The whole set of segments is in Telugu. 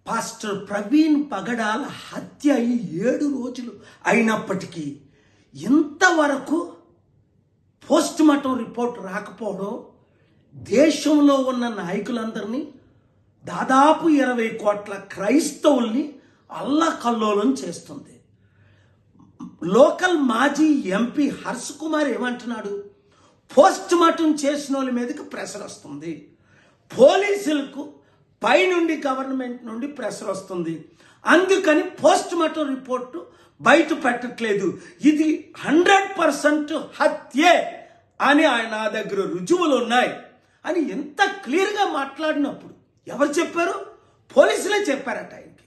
పాస్టర్ ప్రవీణ్ పగడాల హత్య అయి 7 రోజులు అయినప్పటికీ ఇంతవరకు పోస్ట్ మార్టం రిపోర్ట్ రాకపోవడం దేశంలో ఉన్న నాయకులందరినీ, దాదాపు 20 కోట్ల క్రైస్తవుల్ని అల్లకల్లోలం చేస్తుంది. లోకల్ మాజీ ఎంపీ హర్ష్ కుమార్ ఏమంటున్నాడు? పోస్ట్ మార్టం చేసిన వాళ్ళ మీదకి ప్రెషర్ వస్తుంది, పోలీసులకు పైనుండి గవర్నమెంట్ నుండి ప్రెషర్ వస్తుంది, అందుకని పోస్ట్ మార్టం రిపోర్టు బయట పెట్టట్లేదు, ఇది 100% హత్యే అని నా దగ్గర రుజువులు ఉన్నాయి అని ఎంత క్లియర్గా మాట్లాడినప్పుడు ఎవరు చెప్పారు? పోలీసులే చెప్పారట. ఆయనకి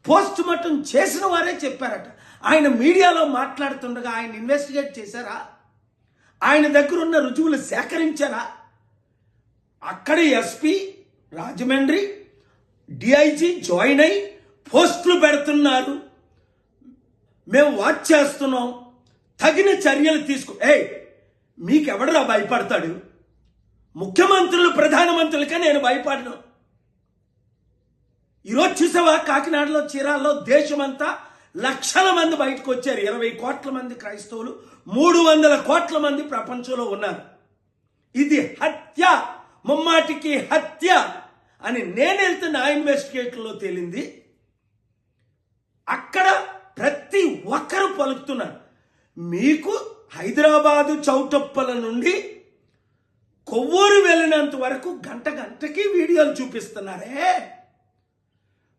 పోస్ట్ మార్టం చేసిన వారే చెప్పారట. ఆయన మీడియాలో మాట్లాడుతుండగా ఆయన ఇన్వెస్టిగేట్ చేశారా? ఆయన దగ్గర ఉన్న రుజువులు సేకరించారా? అక్కడి ఎస్పీ రాజమండ్రి డిఐజీ జాయిన్ అయి పోస్టులు పెడుతున్నారు, మేము వాచ్ చేస్తున్నాం, తగిన చర్యలు మీకెవడరా భయపడతాడు? ముఖ్యమంత్రులు ప్రధానమంత్రులకే నేను భయపడను. ఈరోజు చూసావా కాకినాడలో, చీరాల్లో దేశమంతా లక్షల మంది బయటకు వచ్చారు. 20 కోట్ల మంది క్రైస్తవులు, 300 కోట్ల మంది ప్రపంచంలో ఉన్నారు. ఇది హత్య, ముమ్మాటికి హత్య అని నేను వెళ్తున్న నా ఇన్వెస్టిగేషన్లో తేలింది. అక్కడ ప్రతి ఒక్కరు పలుకుతున్నారు. మీకు హైదరాబాదు చౌటప్పల నుండి కొవ్వూరు వెళ్ళినంత వరకు గంటకి వీడియోలు చూపిస్తున్నారే.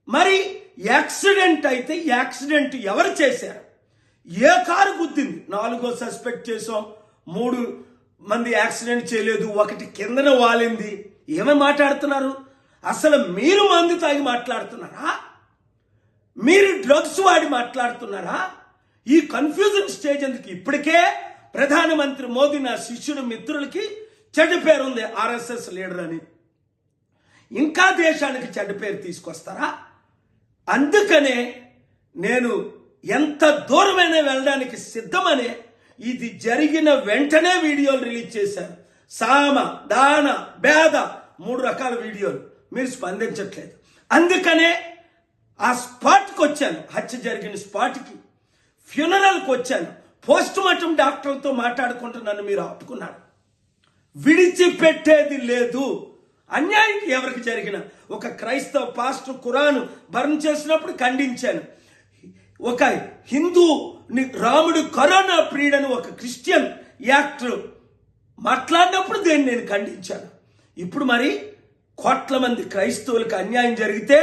మరి యాక్సిడెంట్ అయితే యాక్సిడెంట్ ఎవరు చేశారు? ఏ కారు గుద్దింది? 4 సస్పెక్ట్ చేసాం, 3 మంది యాక్సిడెంట్ చేయలేదు, 1 కిందన వాలింది. ఏమని మాట్లాడుతున్నారు? అసలు మీరు మందు తాగి మాట్లాడుతున్నారా? మీరు డ్రగ్స్ వాడి మాట్లాడుతున్నారా? ఈ కన్ఫ్యూజన్ స్టేజ్ ఎందుకు? ఇప్పటికే ప్రధానమంత్రి మోదీ నా శిష్యుడు మిత్రులకి చెడ్డ పేరు ఉంది, ఆర్ఎస్ఎస్ లీడర్ అని. ఇంకా దేశానికి చెడ్డ పేరు తీసుకొస్తారా? అందుకనే నేను ఎంత దూరమైనా వెళ్ళడానికి సిద్ధమనే ఇది జరిగిన వెంటనే వీడియోలు రిలీజ్ చేశారు. సామ, దాన, భేద 3 రకాల వీడియోలు. మీరు స్పందించట్లేదు. అందుకనే ఆ స్పాట్కి వచ్చాను, హత్య జరిగిన స్పాట్కి, ఫ్యూనరల్కి వచ్చాను. పోస్ట్ మార్టం డాక్టర్లతో మాట్లాడుకుంటూ నన్ను మీరు ఆపుకున్నారు. విడిచిపెట్టేది లేదు. అన్యాయం ఎవరికి జరిగిన ఒక క్రైస్తవ పాస్టర్ ఖురాను బర్న్ చేసినప్పుడు ఖండించాను. ఒక హిందూ రాముడు కరోనా ప్రియుడని ఒక క్రిస్టియన్ యాక్టర్ మాట్లాడినప్పుడు దేన్ని నేను ఖండించాను. ఇప్పుడు మరి కోట్ల మంది క్రైస్తవులకు అన్యాయం జరిగితే